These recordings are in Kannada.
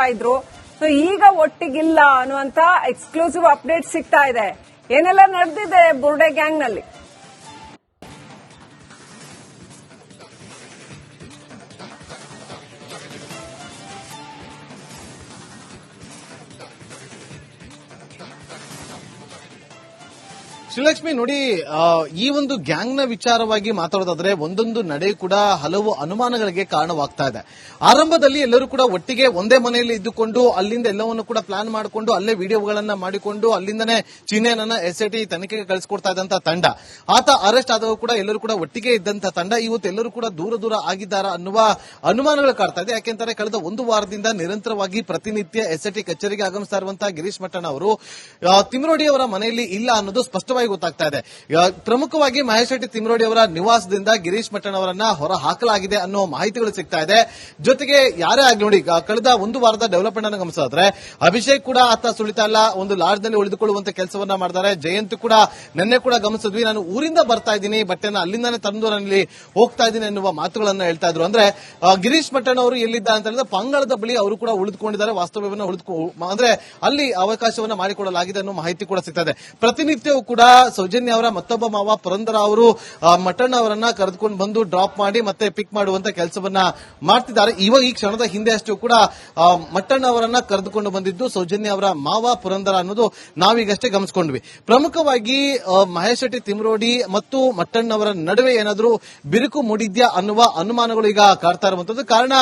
ಇದ್ರು. ಸೊ ಈಗ ಒಟ್ಟಿಗಿಲ್ಲ ಅನ್ನುವಂತ ಎಕ್ಸ್ಕ್ಲೂಸಿವ್ ಅಪ್ಡೇಟ್ ಸಿಗ್ತಾ ಇದೆ. ಏನೆಲ್ಲ ನಡೆದಿದೆ ಬುರ್ಡೆ ಗ್ಯಾಂಗ್ ನಲ್ಲಿ? ಶ್ರೀಲಕ್ಷ್ಮಿ ನೋಡಿ, ಈ ಒಂದು ಗ್ಯಾಂಗ್ ನ ವಿಚಾರವಾಗಿ ಮಾತಾಡೋದಾದ್ರೆ ಒಂದೊಂದು ನಡೆ ಕೂಡ ಹಲವು ಅನುಮಾನಗಳಿಗೆ ಕಾರಣವಾಗ್ತಾ ಇದೆ. ಆರಂಭದಲ್ಲಿ ಎಲ್ಲರೂ ಕೂಡ ಒಟ್ಟಿಗೆ ಒಂದೇ ಮನೆಯಲ್ಲಿ ಇದ್ದುಕೊಂಡು ಅಲ್ಲಿಂದ ಎಲ್ಲವನ್ನು ಕೂಡ ಪ್ಲಾನ್ ಮಾಡಿಕೊಂಡು ಅಲ್ಲೇ ವಿಡಿಯೋಗಳನ್ನ ಮಾಡಿಕೊಂಡು ಅಲ್ಲಿಂದನೇ ಚಿಹ್ನೆಯನ್ನ ಎಸ್ಐಟಿ ತನಿಖೆಗೆ ಕಳಿಸ್ಕೊಡ್ತಾ ಇದ್ದಂತ ತಂಡ, ಆತ ಅರೆಸ್ಟ್ ಆದಾಗ ಕೂಡ ಎಲ್ಲರೂ ಕೂಡ ಒಟ್ಟಿಗೆ ಇದ್ದಂತ ತಂಡ ಇವತ್ತು ಎಲ್ಲರೂ ಕೂಡ ದೂರ ದೂರ ಆಗಿದ್ದಾರಾ ಅನ್ನುವ ಅನುಮಾನಗಳು ಕಾಡ್ತಾ ಇದೆ. ಯಾಕೆಂದರೆ ಕಳೆದ ಒಂದು ವಾರದಿಂದ ನಿರಂತರವಾಗಿ ಪ್ರತಿನಿತ್ಯ ಎಸ್ಐಟಿ ಕಚೇರಿಗೆ ಆಗಮಿಸ್ತಾ ಇರುವಂತಹ ಗಿರೀಶ್ ಮಟ್ಟಣ್ಣ ಅವರು ತಿಮ್ರೋಡಿ ಅವರ ಮನೆಯಲ್ಲಿ ಇಲ್ಲ ಅನ್ನೋದು ಸ್ಪಷ್ಟವಾಗಿ ಗೊತ್ತಾಗ್ತಾ ಇದೆ. ಪ್ರಮುಖವಾಗಿ ಮಹೇಶ್ ಶೆಟ್ಟಿ ತಿಮ್ರೋಡಿ ಅವರ ನಿವಾಸದಿಂದ ಗಿರೀಶ್ ಮಟ್ಟಣ್ಣ ಅವರನ್ನ ಹೊರ ಹಾಕಲಾಗಿದೆ ಅನ್ನೋ ಮಾಹಿತಿಗಳು ಸಿಗ್ತಾ ಇದೆ. ಜೊತೆಗೆ ಯಾರೇ ಆಗ್ಲಿ ನೋಡಿ, ಕಳೆದ ಒಂದು ವಾರದ ಡೆವಲಪ್ಮೆಂಟ್ ಅನ್ನು ಗಮನಿಸಿದ್ರೆ ಅಭಿಷೇಕ್ ಕೂಡ ಆತ ಸುಳಿತಾ ಇಲ್ಲ, ಒಂದು ಲಾಡ್ಜ್ ನಲ್ಲಿ ಉಳಿದುಕೊಳ್ಳುವಂತ ಕೆಲಸವನ್ನ ಮಾಡಿದ್ದಾರೆ. ಜಯಂತ್ ಕೂಡ ನಿನ್ನೆ ಕೂಡ ಗಮನಿಸಿದ್ವಿ, ನಾನು ಊರಿಂದ ಬರ್ತಾ ಇದ್ದೀನಿ, ಬಟ್ಟೆನ ಅಲ್ಲಿಂದಾನೆ ತಂದು ನಾನಿಲ್ಲಿ ಹೋಗ್ತಾ ಇದ್ದೀನಿ ಎನ್ನುವ ಮಾತುಗಳನ್ನ ಹೇಳ್ತಾ ಇದ್ರು. ಅಂದ್ರೆ ಗಿರೀಶ್ ಮಟ್ಟಣ್ಣ ಅವರು ಎಲ್ಲಿದ್ದ ಅಂತ ಹೇಳಿದ್ರೆ ಪಂಗಳದ ಬಳಿ ಅವರು ಕೂಡ ಉಳಿದುಕೊಂಡಿದ್ದಾರೆ. ವಾಸ್ತವ್ಯವನ್ನ ಅಂದ್ರೆ ಅಲ್ಲಿ ಅವಕಾಶವನ್ನ ಮಾಡಿಕೊಡಲಾಗಿದೆ ಅನ್ನೋ ಮಾಹಿತಿ ಕೂಡ ಸಿಗ್ತಾ ಇದೆ. ಪ್ರತಿನಿತ್ಯವೂ ಕೂಡ ಸೌಜನ್ಯ ಅವರ ಮತ್ತೊಬ್ಬ ಮಾವ ಪುರಂದರ ಅವರು ಮಟ್ಟಣ್ಣ ಅವರನ್ನ ಕರೆದುಕೊಂಡು ಬಂದು ಡ್ರಾಪ್ ಮಾಡಿ ಮತ್ತೆ ಪಿಕ್ ಮಾಡುವಂತ ಕೆಲಸವನ್ನ ಮಾಡ್ತಿದ್ದಾರೆ. ಇವಾಗ ಈ ಕ್ಷಣದ ಹಿಂದೆ ಅಷ್ಟು ಕೂಡ ಮಟ್ಟಣ್ಣ ಅವರನ್ನ ಕರೆದುಕೊಂಡು ಬಂದಿದ್ದು ಸೌಜನ್ಯ ಅವರ ಮಾವ ಪುರಂದರ ಅನ್ನೋದು ನಾವೀಗಷ್ಟೇ ಗಮನಿಸಿಕೊಂಡ್ವಿ. ಪ್ರಮುಖವಾಗಿ ಮಹೇಶ್ ಶೆಟ್ಟಿ ತಿಮ್ರೋಡಿ ಮತ್ತು ಮಟ್ಟಣ್ಣ ಅವರ ನಡುವೆ ಏನಾದರೂ ಬಿರುಕು ಮೂಡಿದ್ಯಾ ಅನ್ನುವ ಅನುಮಾನಗಳು ಈಗ ಕಾಡ್ತಾ ಇರುವಂತದ್ದು. ಕಾರಣ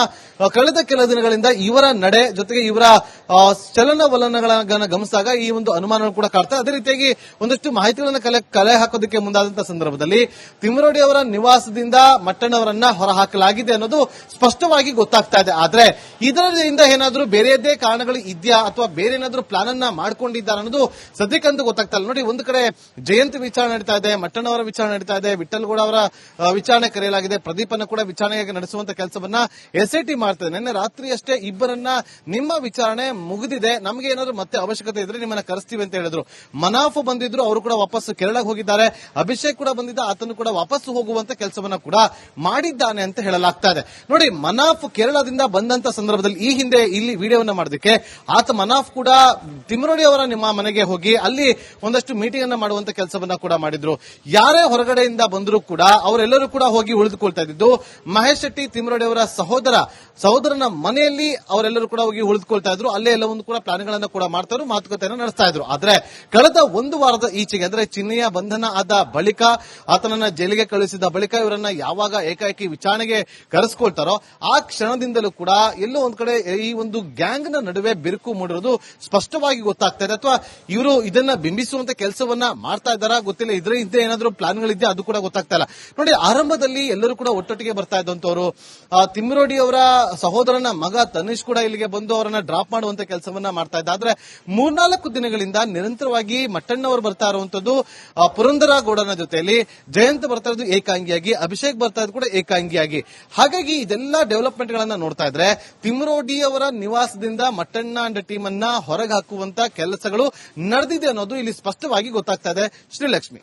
ಕಳೆದ ಕೆಲ ದಿನಗಳಿಂದ ಇವರ ನಡೆ ಜೊತೆಗೆ ಇವರ ಚಲನವಲನಗಳನ್ನ ಗಮನಿಸಿದಾಗ ಈ ಒಂದು ಅನುಮಾನಗಳು ಕೂಡ ಕಾಡ್ತಾ. ಅದೇ ರೀತಿಯಾಗಿ ಒಂದಷ್ಟು ಮಾಹಿತಿಗಳನ್ನು ಕಲೆ ಹಾಕೋದಕ್ಕೆ ಮುಂದಾದಂತಹ ಸಂದರ್ಭದಲ್ಲಿ ತಿಮ್ರೋಡಿ ಅವರ ನಿವಾಸದಿಂದ ಮಟ್ಟಣ್ಣವರನ್ನ ಹೊರಹಾಕಲಾಗಿದೆ ಅನ್ನೋದು ಸ್ಪಷ್ಟವಾಗಿ ಗೊತ್ತಾಗ್ತಾ ಇದೆ. ಆದ್ರೆ ಇದರಿಂದ ಏನಾದರೂ ಬೇರೆಯದೇ ಕಾರಣಗಳು ಇದೆಯಾ ಅಥವಾ ಬೇರೆ ಏನಾದರೂ ಪ್ಲಾನ್ ಅನ್ನ ಮಾಡ್ಕೊಂಡಿದ್ದಾರೆ ಅನ್ನೋದು ಸದ್ಯಕ್ಕಂತೂ ಗೊತ್ತಾಗ್ತಾ ಇಲ್ಲ. ನೋಡಿ, ಒಂದು ಕಡೆ ಜಯಂತ್ ವಿಚಾರಣೆ ನಡೀತಾ ಇದೆ, ಮಟ್ಟಣ್ಣವರ ವಿಚಾರಣೆ ನಡೀತಾ ಇದೆ, ವಿಠಲ್ಗೌಡ ಅವರ ವಿಚಾರಣೆ ಕರೆಯಲಾಗಿದೆ, ಪ್ರದೀಪನ್ನು ಕೂಡ ವಿಚಾರಣೆಗೆ ನಡೆಸುವಂತ ಕೆಲಸವನ್ನ ಎಸ್ಐಟಿ ಮಾಡ್ತದೆ. ನಿನ್ನೆ ರಾತ್ರಿ ಅಷ್ಟೇ ಇಬ್ಬರನ್ನ ನಿಮ್ಮ ವಿಚಾರಣೆ ಮುಗಿದಿದೆ, ನಮಗೆ ಏನಾದರೂ ಮತ್ತೆ ಅವಶ್ಯಕತೆ ಇದ್ರೆ ನಿಮ್ಮನ್ನ ಕರೆಸ್ತೀವಿ ಅಂತ ಹೇಳಿದ್ರು. ಮನಾಫ್ ಬಂದಿದ್ರು, ಅವರು ಕೂಡ ವಾಪಸ್ ಕೇರಳಕ್ಕೆ ಹೋಗಿದ್ದಾರೆ. ಅಭಿಷೇಕ್ ಕೂಡ ಬಂದಿದ್ದ, ಆತನು ಕೂಡ ವಾಪಸ್ ಹೋಗುವಂತ ಕೆಲಸವನ್ನ ಕೂಡ ಮಾಡಿದ್ದಾನೆ ಅಂತ ಹೇಳಲಾಗ್ತಾ ಇದೆ. ನೋಡಿ, ಮನಾಫ್ ಕೇರಳದಿಂದ ಬಂದಂತ ಸಂದರ್ಭದಲ್ಲಿ ಈ ಹಿಂದೆ ಇಲ್ಲಿ ವಿಡಿಯೋವನ್ನ ಮಾಡೋದಕ್ಕೆ ಆತ ಮನಾಫ್ ಕೂಡ ತಿಮ್ರೋಡಿ ಅವರ ನಿಮ್ಮ ಮನೆಗೆ ಹೋಗಿ ಅಲ್ಲಿ ಒಂದಷ್ಟು ಮೀಟಿಂಗ್ ಅನ್ನ ಮಾಡುವಂತ ಕೆಲಸವನ್ನ ಕೂಡ ಮಾಡಿದ್ರು. ಯಾರೇ ಹೊರಗಡೆಯಿಂದ ಬಂದರೂ ಕೂಡ ಅವರೆಲ್ಲರೂ ಕೂಡ ಹೋಗಿ ಉಳಿದುಕೊಳ್ತಾ ಇದ್ದು ಮಹೇಶ್ ಶೆಟ್ಟಿ ತಿಮ್ರೋಡಿ ಅವರ ಸಹೋದರನ ಮನೆಯಲ್ಲಿ ಅವರೆಲ್ಲರೂ ಕೂಡ ಹೋಗಿ ಉಳಿದುಕೊಳ್ತಾ ಇದ್ರು. ಅಲ್ಲೇ ಎಲ್ಲವೊಂದು ಕೂಡ ಪ್ಲಾನ್ಗಳನ್ನ ಕೂಡ ಮಾಡ್ತಾ ಇದ್ರು, ಮಾತುಕತೆಯನ್ನು ನಡೆಸ್ತಾ ಇದ್ರು. ಆದ್ರೆ ಕಳೆದ ಒಂದು ವಾರದ ಈಚೆಗೆ ಅಂದ್ರೆ ಚಿನ್ನೆಯ ಬಂಧನ ಆದ ಬಳಿಕ, ಆತನನ್ನ ಜೈಲಿಗೆ ಕಳುಹಿಸಿದ ಬಳಿಕ ಇವರನ್ನ ಯಾವಾಗ ಏಕಾಏಕಿ ವಿಚಾರಣೆಗೆ ಕರೆಸ್ಕೊಳ್ತಾರೋ ಆ ಕ್ಷಣದಿಂದಲೂ ಕೂಡ ಎಲ್ಲೋ ಒಂದ್ ಕಡೆ ಈ ಒಂದು ಗ್ಯಾಂಗ್ ನ ನಡುವೆ ಬಿರುಕು ಮೂಡಿರೋದು ಸ್ಪಷ್ಟವಾಗಿ ಗೊತ್ತಾಗ್ತಾ ಇದೆ. ಅಥವಾ ಇವರು ಇದನ್ನ ಬಿಂಬಿಸುವಂತ ಕೆಲಸವನ್ನ ಮಾಡ್ತಾ ಇದ್ದಾರಾ ಗೊತ್ತಿಲ್ಲ. ಇದ್ರ ಹಿಂದೆ ಏನಾದರೂ ಪ್ಲಾನ್ಗಳಿದೆ ಅದು ಕೂಡ ಗೊತ್ತಾಗ್ತಾ ಇಲ್ಲ. ನೋಡಿ, ಆರಂಭದಲ್ಲಿ ಎಲ್ಲರೂ ಕೂಡ ಒಟ್ಟೊಟ್ಟಿಗೆ ಬರ್ತಾ ಇದ್ದಂತವರು, ತಿಮ್ರೋಡಿ ಅವರ ಸಹೋದರನ ಮಗ ತನೀಶ್ ಕೂಡ ಇಲ್ಲಿಗೆ ಬಂದು ಅವರನ್ನ ಡ್ರಾಪ್ ಮಾಡುವಂತ ಕೆಲಸವನ್ನ ಮಾಡ್ತಾ ಇದ್ದ. ಆದ್ರೆ 3-4 ದಿನಗಳಿಂದ ನಿರಂತರವಾಗಿ ಮಟ್ಟಣ್ಣವರು ಬರ್ತಾ ಇರುವಂತದ್ದು ಪುರಂದರ ಗೌಡನ ಜೊತೆಯಲ್ಲಿ, ಜಯಂತ್ ಬರ್ತಾ ಇರೋದು ಏಕಾಂಗಿಯಾಗಿ, ಅಭಿಷೇಕ್ ಬರ್ತಾ ಇರೋದು ಕೂಡ ಏಕಾಂಗಿಯಾಗಿ. ಹಾಗಾಗಿ ಇದೆಲ್ಲ ಡೆವಲಪ್ಮೆಂಟ್ ಗಳನ್ನ ನೋಡ್ತಾ ಇದ್ರೆ ತಿಮ್ರೋಡಿ ಅವರ ನಿವಾಸದಿಂದ ಮಟ್ಟಣ್ಣ ಅಂಡ್ ಟೀಮ್ ಅನ್ನ ಹೊರಗೆ ಹಾಕುವಂತ ಕೆಲಸಗಳು ನಡೆದಿದೆ ಅನ್ನೋದು ಇಲ್ಲಿ ಸ್ಪಷ್ಟವಾಗಿ ಗೊತ್ತಾಗ್ತಾ ಇದೆ. ಶ್ರೀಲಕ್ಷ್ಮಿ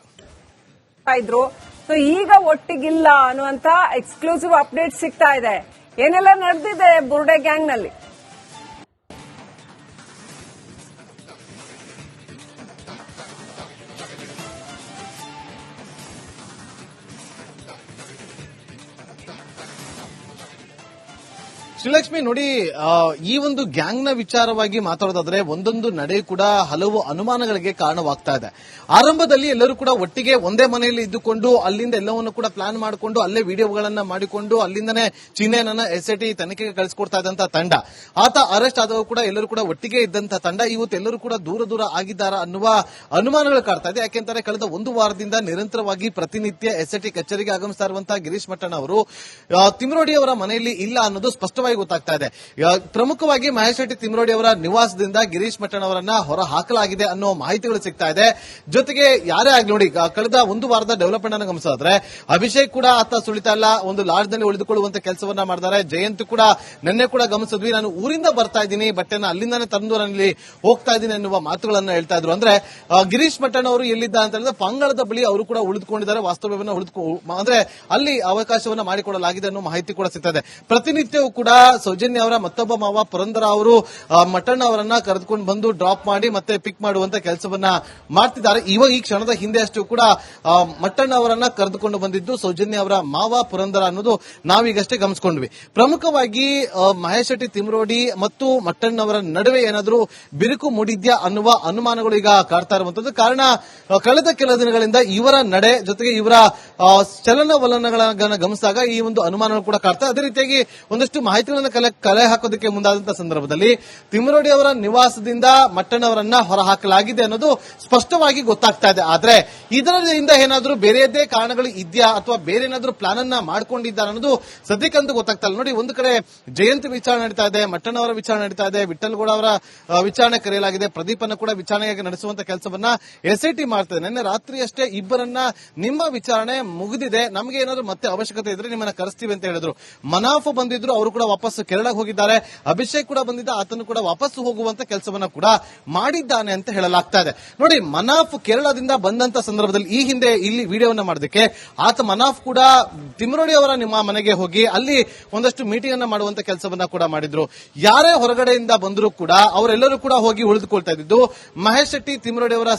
ಇದ್ರು. ಸೊ ಈಗ ಒಟ್ಟಿಗಿಲ್ಲ ಅನ್ನುವಂತ ಎಕ್ಸ್ಕ್ಲೂಸಿವ್ ಅಪ್ಡೇಟ್ ಸಿಗ್ತಾ ಇದೆ. ಏನೆಲ್ಲ ನಡೆದಿದೆ ಬುರ್ಡೆ ಗ್ಯಾಂಗ್ ನಲ್ಲಿ? ಶ್ರೀಲಕ್ಷ್ಮಿ ನೋಡಿ, ಈ ಒಂದು ಗ್ಯಾಂಗ್ ನ ವಿಚಾರವಾಗಿ ಮಾತಾಡೋದಾದ್ರೆ ಒಂದೊಂದು ನಡೆ ಕೂಡ ಹಲವು ಅನುಮಾನಗಳಿಗೆ ಕಾರಣವಾಗ್ತಾ ಇದೆ. ಆರಂಭದಲ್ಲಿ ಎಲ್ಲರೂ ಕೂಡ ಒಟ್ಟಿಗೆ ಒಂದೇ ಮನೆಯಲ್ಲಿ ಇದ್ದುಕೊಂಡು ಅಲ್ಲಿಂದ ಎಲ್ಲವನ್ನು ಕೂಡ ಪ್ಲಾನ್ ಮಾಡಿಕೊಂಡು ಅಲ್ಲೇ ವಿಡಿಯೋಗಳನ್ನ ಮಾಡಿಕೊಂಡು ಅಲ್ಲಿಂದನೇ ಚಿಹ್ನೆಯನ್ನ ಎಸ್ಐಟಿ ತನಿಖೆಗೆ ಕಳಿಸ್ಕೊಡ್ತಾ ಇದ್ದಂತ ತಂಡ, ಆತ ಅರೆಸ್ಟ್ ಆದಾಗ ಕೂಡ ಎಲ್ಲರೂ ಕೂಡ ಒಟ್ಟಿಗೆ ಇದ್ದಂತ ತಂಡ ಇವತ್ತು ಎಲ್ಲರೂ ಕೂಡ ದೂರ ದೂರ ಆಗಿದ್ದಾರಾ ಅನ್ನುವ ಅನುಮಾನಗಳು ಕಾಡ್ತಾ ಇದೆ. ಯಾಕೆಂದರೆ ಕಳೆದ ಒಂದು ವಾರದಿಂದ ನಿರಂತರವಾಗಿ ಪ್ರತಿನಿತ್ಯ ಎಸ್ಐಟಿ ಕಚೇರಿಗೆ ಆಗಮಿಸ್ತಾ ಇರುವಂತಹ ಗಿರೀಶ್ ಮಟ್ಟಣ್ಣ ಅವರು ತಿಮ್ರೋಡಿ ಅವರ ಮನೆಯಲ್ಲಿ ಇಲ್ಲ ಅನ್ನೋದು ಸ್ಪಷ್ಟವಾಗಿ ಗೊತ್ತಾಗ್ತಾ ಇದೆ. ಪ್ರಮುಖವಾಗಿ ಮಹೇಶ್ ಶೆಟ್ಟಿ ತಿಮ್ರೋಡಿ ಅವರ ನಿವಾಸದಿಂದ ಗಿರೀಶ್ ಮಟ್ಟಣ್ಣ ಅವರನ್ನ ಹೊರ ಹಾಕಲಾಗಿದೆ ಅನ್ನೋ ಮಾಹಿತಿಗಳು ಸಿಗ್ತಾ ಇದೆ. ಜೊತೆಗೆ ಯಾರೇ ಆಗ್ಲಿ ನೋಡಿ, ಕಳೆದ ಒಂದು ವಾರದ ಡೆವಲಪ್ಮೆಂಟ್ ಅನ್ನು ಗಮನಿಸಿದ್ರೆ ಅಭಿಷೇಕ್ ಕೂಡ ಆತ ಸುಳಿತಾ ಇಲ್ಲ, ಒಂದು ಲಾಡ್ಜ್ ನಲ್ಲಿ ಉಳಿದುಕೊಳ್ಳುವಂತ ಕೆಲಸವನ್ನ ಮಾಡಿದ್ದಾರೆ. ಜಯಂತ್ ಕೂಡ ನಿನ್ನೆ ಕೂಡ ಗಮನಿಸಿದ್ವಿ, ನಾನು ಊರಿಂದ ಬರ್ತಾ ಇದ್ದೀನಿ, ಬಟ್ಟೆನ ಅಲ್ಲಿಂದಾನೆ ತಂದು ನಾನಿಲ್ಲಿ ಹೋಗ್ತಾ ಇದ್ದೀನಿ ಎನ್ನುವ ಮಾತುಗಳನ್ನ ಹೇಳ್ತಾ ಇದ್ರು. ಅಂದ್ರೆ ಗಿರೀಶ್ ಮಟ್ಟಣ್ಣ ಅವರು ಎಲ್ಲಿದ್ದ ಅಂತ ಹೇಳಿದ್ರೆ ಪಂಗಳದ ಬಳಿ ಅವರು ಕೂಡ ಉಳಿದುಕೊಂಡಿದ್ದಾರೆ. ವಾಸ್ತವ್ಯವನ್ನ ಅಂದ್ರೆ ಅಲ್ಲಿ ಅವಕಾಶವನ್ನ ಮಾಡಿಕೊಡಲಾಗಿದೆ ಅನ್ನೋ ಮಾಹಿತಿ ಕೂಡ ಸಿಗ್ತಾ ಇದೆ. ಪ್ರತಿನಿತ್ಯವೂ ಕೂಡ ಸೌಜನ್ಯ ಅವರ ಮತ್ತೊಬ್ಬ ಮಾವ ಪುರಂದರ ಅವರು ಮಟ್ಟಣ್ಣ ಅವರನ್ನ ಕರೆದುಕೊಂಡು ಬಂದು ಡ್ರಾಪ್ ಮಾಡಿ ಮತ್ತೆ ಪಿಕ್ ಮಾಡುವಂತ ಕೆಲಸವನ್ನ ಮಾಡ್ತಿದ್ದಾರೆ. ಇವಾಗ ಈ ಕ್ಷಣದ ಹಿಂದೆ ಅಷ್ಟು ಕೂಡ ಮಟ್ಟಣ್ಣ ಅವರನ್ನ ಕರೆದುಕೊಂಡು ಬಂದಿದ್ದು ಸೌಜನ್ಯ ಅವರ ಮಾವ ಪುರಂದರ ಅನ್ನೋದು ನಾವೀಗಷ್ಟೇ ಗಮನಿಸಿಕೊಂಡ್ವಿ. ಪ್ರಮುಖವಾಗಿ ಮಹೇಶ್ ಶೆಟ್ಟಿ ತಿಮ್ರೋಡಿ ಮತ್ತು ಮಟ್ಟಣ್ಣ ಅವರ ನಡುವೆ ಏನಾದರೂ ಬಿರುಕು ಮೂಡಿದ್ಯಾ ಅನ್ನುವ ಅನುಮಾನಗಳು ಈಗ ಕಾಡ್ತಾ ಇರುವಂತದ್ದು. ಕಾರಣ ಕಳೆದ ಕೆಲ ದಿನಗಳಿಂದ ಇವರ ನಡೆ ಜೊತೆಗೆ ಇವರ ಚಲನವಲನಗಳನ್ನ ಗಮನಿಸಿದಾಗ ಈ ಒಂದು ಅನುಮಾನಗಳು ಕೂಡ ಕಾಡ್ತಾ. ಅದೇ ರೀತಿಯಾಗಿ ಒಂದಷ್ಟು ಮಾಹಿತಿಗಳನ್ನು ಕಲೆ ಹಾಕೋದಕ್ಕೆ ಮುಂದಾದಂತಹ ಸಂದರ್ಭದಲ್ಲಿ ತಿಮ್ರೋಡಿ ಅವರ ನಿವಾಸದಿಂದ ಮಟ್ಟಣ್ಣ ಅವರನ್ನ ಹೊರಹಾಕಲಾಗಿದೆ ಅನ್ನೋದು ಸ್ಪಷ್ಟವಾಗಿ ಗೊತ್ತಾಗ್ತಾ ಇದೆ. ಆದ್ರೆ ಇದರಿಂದ ಏನಾದರೂ ಬೇರೆಯದೇ ಕಾರಣಗಳು ಇದೆಯಾ ಅಥವಾ ಬೇರೆ ಏನಾದರೂ ಪ್ಲಾನ್ ಅನ್ನ ಮಾಡ್ಕೊಂಡಿದ್ದಾರೆ ಅನ್ನೋದು ಸದ್ಯಕ್ಕಂತೂ ಗೊತ್ತಾಗ್ತಾ ಇಲ್ಲ. ನೋಡಿ, ಒಂದು ಕಡೆ ಜಯಂತ್ ವಿಚಾರಣೆ ನಡೀತಾ ಇದೆ, ಮಟ್ಟಣ್ಣ ಅವರ ವಿಚಾರಣೆ ನಡೀತಾ ಇದೆ, ವಿಠಲ್ಗೌಡ ಅವರ ವಿಚಾರಣೆ ಕರೆಯಲಾಗಿದೆ, ಪ್ರದೀಪನ್ನು ಕೂಡ ವಿಚಾರಣೆಗೆ ನಡೆಸುವಂತ ಕೆಲಸವನ್ನ ಎಸ್ಐಟಿ ಮಾಡ್ತಾ ಇದೆ. ನಿನ್ನೆ ರಾತ್ರಿ ಅಷ್ಟೇ ಇಬ್ಬರನ್ನ ನಿಮ್ಮ ವಿಚಾರಣೆ ಮುಗಿದಿದೆ, ನಮಗೆ ಏನಾದ್ರು ಮತ್ತೆ ಅವಶ್ಯಕತೆ ಇದ್ರೆ ನಿಮ್ಮನ್ನ ಕರೆಸ್ತೀವಿ ಅಂತ ಹೇಳಿದ್ರು. ಮನಾಫ್ ಬಂದಿದ್ರು, ಅವರು ಕೂಡ ವಾಪಸ್ ಕೇರಳಕ್ಕೆ ಹೋಗಿದ್ದಾರೆ. ಅಭಿಷೇಕ್ ಕೂಡ ಬಂದಿದ್ದ, ಆತನು ಕೂಡ ವಾಪಸ್ ಹೋಗುವಂತ ಕೆಲಸವನ್ನ ಕೂಡ ಮಾಡಿದ್ದಾನೆ ಅಂತ ಹೇಳಲಾಗ್ತಾ ಇದೆ. ನೋಡಿ, ಮನಾಫ್ ಕೇರಳದಿಂದ ಬಂದಂತ ಸಂದರ್ಭದಲ್ಲಿ ಈ ಹಿಂದೆ ಇಲ್ಲಿ ವಿಡಿಯೋವನ್ನ ಮಾಡೋದಕ್ಕೆ ಆತ ಮನಾಫ್ ಕೂಡ ತಿಮ್ರೋಡಿ ಅವರ ನಿಮ್ಮ ಮನೆಗೆ ಹೋಗಿ ಅಲ್ಲಿ ಒಂದಷ್ಟು ಮೀಟಿಂಗ್ ಅನ್ನ ಮಾಡುವಂತ ಕೆಲಸವನ್ನ ಕೂಡ ಮಾಡಿದ್ರು. ಯಾರೇ ಹೊರಗಡೆಯಿಂದ ಬಂದರೂ ಕೂಡ ಅವರೆಲ್ಲರೂ ಕೂಡ ಹೋಗಿ ಉಳಿದುಕೊಳ್ತಾ ಇದ್ದು ಮಹೇಶ್ ಶೆಟ್ಟಿ ತಿಮ್ರೋಡಿ ಅವರ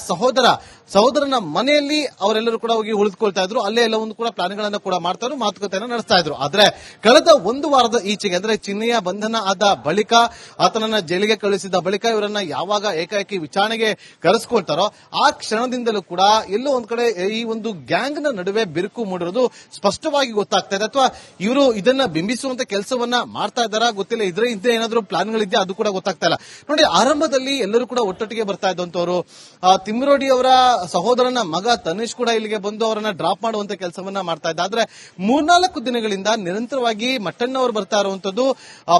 ಸಹೋದರನ ಮನೆಯಲ್ಲಿ ಅವರೆಲ್ಲರೂ ಕೂಡ ಹೋಗಿ ಉಳಿದುಕೊಳ್ತಾ ಇದ್ರು. ಅಲ್ಲೇ ಎಲ್ಲವೊಂದು ಕೂಡ ಪ್ಲಾನ್ಗಳನ್ನ ಕೂಡ ಮಾಡ್ತಾ ಇದ್ರು, ಮಾತುಕತೆಯನ್ನು ನಡೆಸ್ತಾ ಇದ್ರು. ಆದ್ರೆ ಕಳೆದ ಒಂದು ವಾರದ ಈಚೆಗೆ ಅಂದ್ರೆ ಚಿನ್ನೆಯ ಬಂಧನ ಆದ ಬಳಿಕ, ಆತನನ್ನ ಜೈಲಿಗೆ ಕಳುಹಿಸಿದ ಬಳಿಕ ಇವರನ್ನ ಯಾವಾಗ ಏಕಾಏಕಿ ವಿಚಾರಣೆಗೆ ಕರೆಸ್ಕೊಳ್ತಾರೋ ಆ ಕ್ಷಣದಿಂದಲೂ ಕೂಡ ಎಲ್ಲೋ ಒಂದ್ ಕಡೆ ಈ ಒಂದು ಗ್ಯಾಂಗ್ ನ ನಡುವೆ ಬಿರುಕು ಮೂಡಿರೋದು ಸ್ಪಷ್ಟವಾಗಿ ಗೊತ್ತಾಗ್ತಾ ಇದೆ. ಅಥವಾ ಇವರು ಇದನ್ನ ಬಿಂಬಿಸುವಂತ ಕೆಲಸವನ್ನ ಮಾಡ್ತಾ ಇದ್ದಾರಾ ಗೊತ್ತಿಲ್ಲ. ಇದ್ರ ಹಿಂದೆ ಏನಾದ್ರೂ ಪ್ಲಾನ್ಗಳಿದ್ಯಾ ಅದು ಕೂಡ ಗೊತ್ತಾಗ್ತಾ ಇಲ್ಲ. ನೋಡಿ, ಆರಂಭದಲ್ಲಿ ಎಲ್ಲರೂ ಕೂಡ ಒಟ್ಟೊಟ್ಟಿಗೆ ಬರ್ತಾ ಇದ್ದಂತವರು, ತಿಮ್ರೋಡಿ ಅವರ ಸಹೋದರನ ಮಗ ತನಿಷ್ ಕೂಡ ಇಲ್ಲಿಗೆ ಬಂದು ಅವರನ್ನ ಡ್ರಾಪ್ ಮಾಡುವಂತ ಕೆಲಸವನ್ನ ಮಾಡ್ತಾ ಇದ್ದ. ಆದ್ರೆ 3-4 ದಿನಗಳಿಂದ ನಿರಂತರವಾಗಿ ಮಟ್ಟಣ್ಣ ಅವರು ಬರ್ತಾ ಇರುವಂತದ್ದು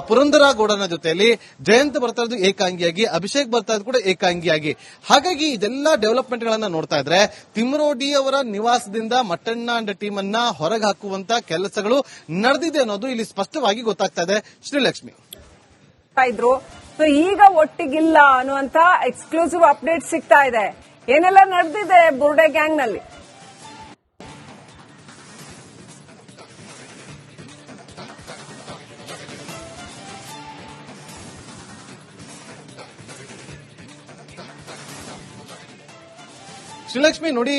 ಪುರಂದರ ಗೌಡನ ಜೊತೆಯಲ್ಲಿ, ಜಯಂತ್ ಬರ್ತಾ ಇರೋದು ಏಕಾಂಗಿಯಾಗಿ, ಅಭಿಷೇಕ್ ಬರ್ತಾ ಇರೋದು ಕೂಡ ಏಕಾಂಗಿಯಾಗಿ. ಹಾಗಾಗಿ ಇದೆಲ್ಲ ಡೆವಲಪ್ಮೆಂಟ್ ಗಳನ್ನ ನೋಡ್ತಾ ಇದ್ರೆ ತಿಮ್ರೋಡಿ ಅವರ ನಿವಾಸದಿಂದ ಮಟ್ಟಣ್ಣ ಅಂಡ್ ಟೀಮ್ ಅನ್ನ ಹೊರಗೆ ಹಾಕುವಂತ ಕೆಲಸಗಳು ನಡೆದಿದೆ ಅನ್ನೋದು ಇಲ್ಲಿ ಸ್ಪಷ್ಟವಾಗಿ ಗೊತ್ತಾಗ್ತಾ ಇದೆ. ಶ್ರೀಲಕ್ಷ್ಮಿ ಇದ್ರು, ಸೊ ಈಗ ಒಟ್ಟಿಗಿಲ್ಲ ಅನ್ನುವಂತ ಎಕ್ಸ್ಕ್ಲೂಸಿವ್ ಅಪ್ಡೇಟ್ ಸಿಗ್ತಾ ಇದೆ. ಏನೆಲ್ಲ ನಡೆದಿದೆ ಬುರ್ಡೆ ಗ್ಯಾಂಗ್ ನಲ್ಲಿ? ಶ್ರೀಲಕ್ಷ್ಮಿ, ನೋಡಿ,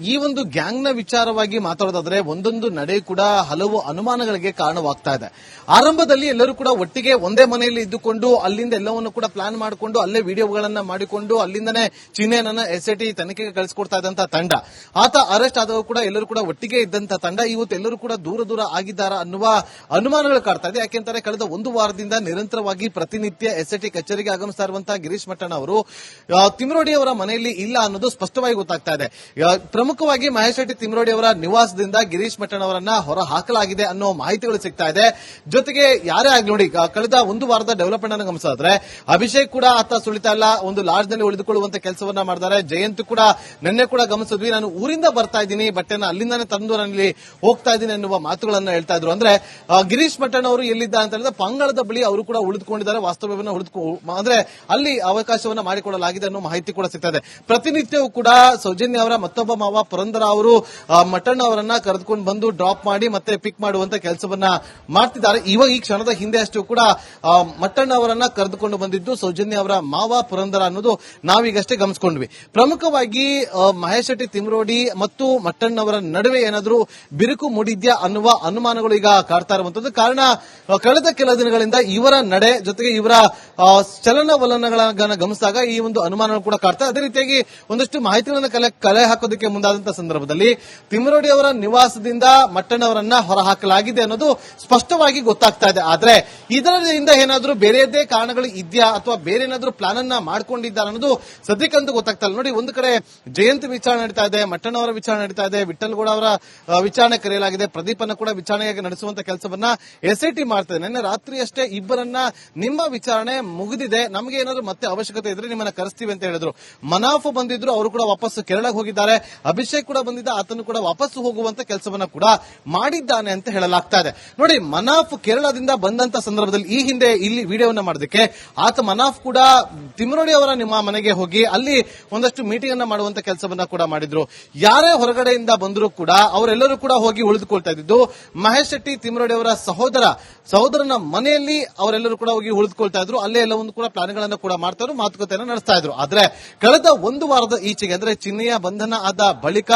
ಈ ಒಂದು ಗ್ಯಾಂಗ್ ನ ವಿಚಾರವಾಗಿ ಮಾತಾಡೋದಾದ್ರೆ ಒಂದೊಂದು ನಡೆ ಕೂಡ ಹಲವು ಅನುಮಾನಗಳಿಗೆ ಕಾರಣವಾಗ್ತಾ ಇದೆ. ಆರಂಭದಲ್ಲಿ ಎಲ್ಲರೂ ಕೂಡ ಒಟ್ಟಿಗೆ ಒಂದೇ ಮನೆಯಲ್ಲಿ ಇದ್ದುಕೊಂಡು ಅಲ್ಲಿಂದ ಎಲ್ಲವನ್ನು ಕೂಡ ಪ್ಲಾನ್ ಮಾಡಿಕೊಂಡು ಅಲ್ಲೇ ವಿಡಿಯೋಗಳನ್ನ ಮಾಡಿಕೊಂಡು ಅಲ್ಲಿಂದನೇ ಚಿನ್ನೆಯನ್ನ ಎಸ್ಐಟಿ ತನಿಖೆಗೆ ಕಳಿಸಿಕೊಡ್ತಾ ಇದ್ದಂತಹ ತಂಡ, ಆತ ಅರೆಸ್ಟ್ ಆದಾಗ ಕೂಡ ಎಲ್ಲರೂ ಕೂಡ ಒಟ್ಟಿಗೆ ಇದ್ದಂತಹ ತಂಡ ಇವತ್ತು ಎಲ್ಲರೂ ಕೂಡ ದೂರ ಆಗಿದ್ದಾರಾ ಅನ್ನುವ ಅನುಮಾನಗಳು ಕಾಡ್ತಾ ಇದೆ. ಯಾಕೆಂದರೆ ಕಳೆದ ಒಂದು ವಾರದಿಂದ ನಿರಂತರವಾಗಿ ಪ್ರತಿನಿತ್ಯ ಎಸ್ಐಟಿ ಕಚೇರಿಗೆ ಆಗಮಿಸ್ತಾ ಇರುವಂತಹ ಗಿರೀಶ್ ಮಟ್ಟಣ್ಣ ಅವರು ತಿಮ್ರೋಡಿ ಅವರ ಮನೆಯಲ್ಲಿ ಇಲ್ಲ ಅನ್ನೋದು ಸ್ಪಷ್ಟವಾಗಿ ಗೊತ್ತಾಗ್ತಾ ಇದೆ. ಪ್ರಮುಖವಾಗಿ ಮಹೇಶ್ ಶೆಟ್ಟಿ ತಿಮ್ರೋಡಿ ಅವರ ನಿವಾಸದಿಂದ ಗಿರೀಶ್ ಮಟ್ಟಣ್ಣ ಅವರನ್ನ ಹೊರ ಹಾಕಲಾಗಿದೆ ಅನ್ನೋ ಮಾಹಿತಿಗಳು ಸಿಗ್ತಾ ಇದೆ. ಜೊತೆಗೆ ಯಾರೇ ಆಗ್ಲಿ, ನೋಡಿ, ಕಳೆದ ಒಂದು ವಾರದ ಡೆವಲಪ್ಮೆಂಟ್ ಅನ್ನು ಗಮನಿಸಿದ್ರೆ ಅಭಿಷೇಕ್ ಕೂಡ ಆತ ಸುಳಿತಾ ಇಲ್ಲ, ಒಂದು ಲಾಡ್ಜ್ ನಲ್ಲಿ ಉಳಿದುಕೊಳ್ಳುವಂತ ಕೆಲಸವನ್ನ ಮಾಡಿದ್ದಾರೆ. ಜಯಂತ್ ಕೂಡ ನಿನ್ನೆ ಕೂಡ ಗಮನಿಸಿದ್ವಿ, ನಾನು ಊರಿಂದ ಬರ್ತಾ ಇದ್ದೀನಿ, ಬಟ್ಟೆನ ಅಲ್ಲಿಂದಾನೆ ತಂದು ನಾನಿಲ್ಲಿ ಹೋಗ್ತಾ ಇದ್ದೀನಿ ಅನ್ನುವ ಮಾತುಗಳನ್ನ ಹೇಳ್ತಾ ಇದ್ರು. ಅಂದ್ರೆ ಗಿರೀಶ್ ಮಟ್ಟಣ್ಣ ಅವರು ಎಲ್ಲಿದ್ದ ಅಂತ ಹೇಳಿದ್ರೆ ಪಂಗಳದ ಬಳಿ ಅವರು ಕೂಡ ಉಳಿದುಕೊಂಡಿದ್ದಾರೆ, ವಾಸ್ತವ್ಯವನ್ನ ಅಂದ್ರೆ ಅಲ್ಲಿ ಅವಕಾಶವನ್ನ ಮಾಡಿಕೊಡಲಾಗಿದೆ ಅನ್ನೋ ಮಾಹಿತಿ ಕೂಡ ಸಿಗ್ತಾ ಇದೆ. ಪ್ರತಿನಿತ್ಯವೂ ಕೂಡ ಸೌಜನ್ಯ ಅವರ ಮತ್ತೊಬ್ಬ ಮಾವ ಪುರಂದರ ಅವರು ಮಟ್ಟಣ್ಣ ಅವರನ್ನ ಕರೆದುಕೊಂಡು ಬಂದು ಡ್ರಾಪ್ ಮಾಡಿ ಮತ್ತೆ ಪಿಕ್ ಮಾಡುವಂತ ಕೆಲಸವನ್ನ ಮಾಡ್ತಿದ್ದಾರೆ. ಇವಾಗ ಈ ಕ್ಷಣದ ಹಿಂದೆ ಅಷ್ಟು ಕೂಡ ಮಟ್ಟಣ್ಣ ಅವರನ್ನ ಕರೆದುಕೊಂಡು ಬಂದಿದ್ದು ಸೌಜನ್ಯ ಅವರ ಮಾವ ಪುರಂದರ ಅನ್ನೋದು ನಾವೀಗಷ್ಟೇ ಗಮನಿಸಿಕೊಂಡ್ವಿ. ಪ್ರಮುಖವಾಗಿ ಮಹೇಶ್ ಶೆಟ್ಟಿ ತಿಮ್ರೋಡಿ ಮತ್ತು ಮಟ್ಟಣ್ಣ ಅವರ ನಡುವೆ ಏನಾದರೂ ಬಿರುಕು ಮೂಡಿದ್ಯಾ ಅನ್ನುವ ಅನುಮಾನಗಳು ಈಗ ಕಾಡ್ತಾ ಇರುವಂತದ್ದು. ಕಾರಣ ಕಳೆದ ಕೆಲ ದಿನಗಳಿಂದ ಇವರ ನಡೆ ಜೊತೆಗೆ ಇವರ ಚಲನವಲನಗಳನ್ನ ಗಮನಿಸಿದಾಗ ಈ ಒಂದು ಅನುಮಾನಗಳು ಕೂಡ ಕಾಡ್ತಾ. ಅದೇ ರೀತಿಯಾಗಿ ಒಂದಷ್ಟು ಮಾಹಿತಿಗಳನ್ನು ಕಲೆ ಹಾಕೋದಕ್ಕೆ ಮುಂದಾದಂತಹ ಸಂದರ್ಭದಲ್ಲಿ ತಿಮ್ರೋಡಿ ಅವರ ನಿವಾಸದಿಂದ ಮಟ್ಟಣ್ಣ ಅವರನ್ನ ಹೊರಹಾಕಲಾಗಿದೆ ಅನ್ನೋದು ಸ್ಪಷ್ಟವಾಗಿ ಗೊತ್ತಾಗ್ತಾ ಇದೆ. ಆದ್ರೆ ಇದರಿಂದ ಏನಾದರೂ ಬೇರೆಯದೇ ಕಾರಣಗಳು ಇದೆಯಾ ಅಥವಾ ಬೇರೆ ಏನಾದರೂ ಪ್ಲಾನ್ ಅನ್ನ ಮಾಡ್ಕೊಂಡಿದ್ದಾರೆ ಅನ್ನೋದು ಸದ್ಯಕ್ಕಂತೂ ಗೊತ್ತಾಗ್ತಾ ಇಲ್ಲ. ನೋಡಿ, ಒಂದು ಕಡೆ ಜಯಂತ್ ವಿಚಾರಣೆ ನಡೀತಾ ಇದೆ, ಮಟ್ಟಣ್ಣ ಅವರ ವಿಚಾರಣೆ ನಡೀತಾ ಇದೆ, ವಿಠಲ್ಗೌಡ ಅವರ ವಿಚಾರಣೆ ಕರೆಯಲಾಗಿದೆ, ಪ್ರದೀಪನ್ನು ಕೂಡ ವಿಚಾರಣೆಗೆ ನಡೆಸುವಂತ ಕೆಲಸವನ್ನ ಎಸ್ಐಟಿ ಮಾಡ್ತಾ ಇದೆ. ನಿನ್ನೆ ರಾತ್ರಿ ಅಷ್ಟೇ ಇಬ್ಬರನ್ನ ನಿಮ್ಮ ವಿಚಾರಣೆ ಮುಗಿದಿದೆ, ನಮಗೆ ಏನಾದರೂ ಮತ್ತೆ ಅವಶ್ಯಕತೆ ಇದ್ರೆ ನಿಮ್ಮನ್ನ ಕರೆಸ್ತೀವಿ ಅಂತ ಹೇಳಿದ್ರು. ಮನಾಫ್ ಬಂದಿದ್ರು, ಅವರು ಕೂಡ ವಾಪಸ್ ಕೇರಳಕ್ಕೆ ಹೋಗಿದ್ದಾರೆ. ಅಭಿಷೇಕ್ ಕೂಡ ಬಂದಿದ್ದ, ಆತನು ಕೂಡ ವಾಪಸ್ ಹೋಗುವಂತ ಕೆಲಸವನ್ನ ಕೂಡ ಮಾಡಿದ್ದಾನೆ ಅಂತ ಹೇಳಲಾಗ್ತಾ ಇದೆ. ನೋಡಿ, ಮನಾಫ್ ಕೇರಳದಿಂದ ಬಂದಂತ ಸಂದರ್ಭದಲ್ಲಿ ಈ ಹಿಂದೆ ಇಲ್ಲಿ ವಿಡಿಯೋವನ್ನ ಮಾಡೋದಕ್ಕೆ ಆತ ಮನಾಫ್ ಕೂಡ ತಿಮ್ರೋಡಿ ಅವರ ನಿಮ್ಮ ಮನೆಗೆ ಹೋಗಿ ಅಲ್ಲಿ ಒಂದಷ್ಟು ಮೀಟಿಂಗ್ ಅನ್ನ ಮಾಡುವಂತ ಕೆಲಸವನ್ನ ಕೂಡ ಮಾಡಿದ್ರು. ಯಾರೇ ಹೊರಗಡೆಯಿಂದ ಬಂದರೂ ಕೂಡ ಅವರೆಲ್ಲರೂ ಕೂಡ ಹೋಗಿ ಉಳಿದುಕೊಳ್ತಾ ಇದ್ದು ಮಹೇಶ್ ಶೆಟ್ಟಿ ತಿಮ್ರೋಡಿ ಅವರ ಸಹೋದರನ ಮನೆಯಲ್ಲಿ ಅವರೆಲ್ಲರೂ ಕೂಡ ಹೋಗಿ ಉಳಿದುಕೊಳ್ತಾ ಇದ್ರು. ಅಲ್ಲೇ ಎಲ್ಲವೊಂದು ಕೂಡ ಪ್ಲಾನ್ಗಳನ್ನ ಕೂಡ ಮಾಡ್ತಾ ಇದ್ರು, ಮಾತುಕತೆಯನ್ನು ನಡೆಸ್ತಾ ಇದ್ರು. ಆದ್ರೆ ಕಳೆದ ಒಂದು ವಾರದ ಈಚೆಗೆ ಅಂದ್ರೆ ಚಿನ್ನಯ್ಯ ಬಂಧನ ಆದ ಬಳಿಕ,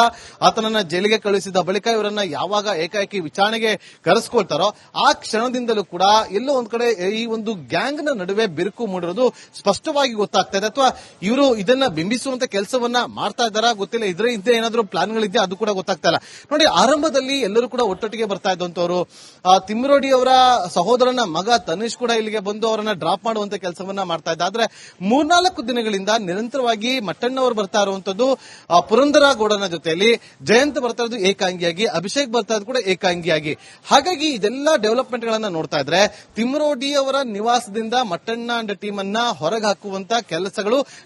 ಆತನನ್ನ ಜೈಲಿಗೆ ಕಳುಹಿಸಿದ ಬಳಿಕ ಇವರನ್ನ ಯಾವಾಗ ಏಕಾಏಕಿ ವಿಚಾರಣೆಗೆ ಕರೆಸ್ಕೊಳ್ತಾರೋ ಆ ಕ್ಷಣದಿಂದಲೂ ಕೂಡ ಎಲ್ಲೋ ಒಂದ್ ಕಡೆ ಈ ಒಂದು ಗ್ಯಾಂಗ್ ನ ನಡುವೆ ಬಿರುಕು ಮೂಡಿರೋದು ಸ್ಪಷ್ಟವಾಗಿ ಗೊತ್ತಾಗ್ತಾ ಇದೆ. ಅಥವಾ ಇವರು ಇದನ್ನ ಬಿಂಬಿಸುವಂತ ಕೆಲಸವನ್ನ ಮಾಡ್ತಾ ಇದ್ದಾರಾ ಗೊತ್ತಿಲ್ಲ. ಇದ್ರ ಹಿಂದೆ ಏನಾದ್ರೂ ಪ್ಲಾನ್ಗಳಿದೆ ಅದು ಕೂಡ ಗೊತ್ತಾಗ್ತಾ ಇಲ್ಲ. ನೋಡಿ, ಆರಂಭದಲ್ಲಿ ಎಲ್ಲರೂ ಕೂಡ ಒಟ್ಟೊಟ್ಟಿಗೆ ಬರ್ತಾ ಇದ್ದಂತವರು, ತಿಮ್ರೋಡಿ ಅವರ ಸಹೋದರನ ಮಗ ತನಿಷ್ ಕೂಡ ಇಲ್ಲಿಗೆ ಬಂದು ಅವರನ್ನ ಡ್ರಾಪ್ ಮಾಡುವಂತ ಕೆಲಸವನ್ನ ಮಾಡ್ತಾ ಇದ್ದ. ಆದ್ರೆ 3-4 ದಿನಗಳಿಂದ ನಿರಂತರವಾಗಿ ಮಟ್ಟಣ್ಣವರು ಬರ್ತಾ ಇರುವಂತದ್ದು ಪುರಂದರ ಗೌಡನ ಜೊತೆಯಲ್ಲಿ, ಜಯಂತ್ ಬರ್ತಾ ಇರೋದು ಏಕಾಂಗಿಯಾಗಿ, ಅಭಿಷೇಕ್ ಬರ್ತಾ ಇರೋದು ಕೂಡ ಏಕಾಂಗಿಯಾಗಿ. ಹಾಗಾಗಿ ಇದೆಲ್ಲ ಡೆವಲಪ್ಮೆಂಟ್ ಗಳನ್ನ ನೋಡ್ತಾ ಇದ್ರೆ ತಿಮ್ರೋಡಿ ಅವರ ನಿವಾಸದಿಂದ ಮಟ್ಟಣ್ಣ ಅಂಡ್ ಟೀಮ್ ಅನ್ನ ಹೊರಗೆ ಹಾಕುವಂತ ಕೆಲಸಗಳು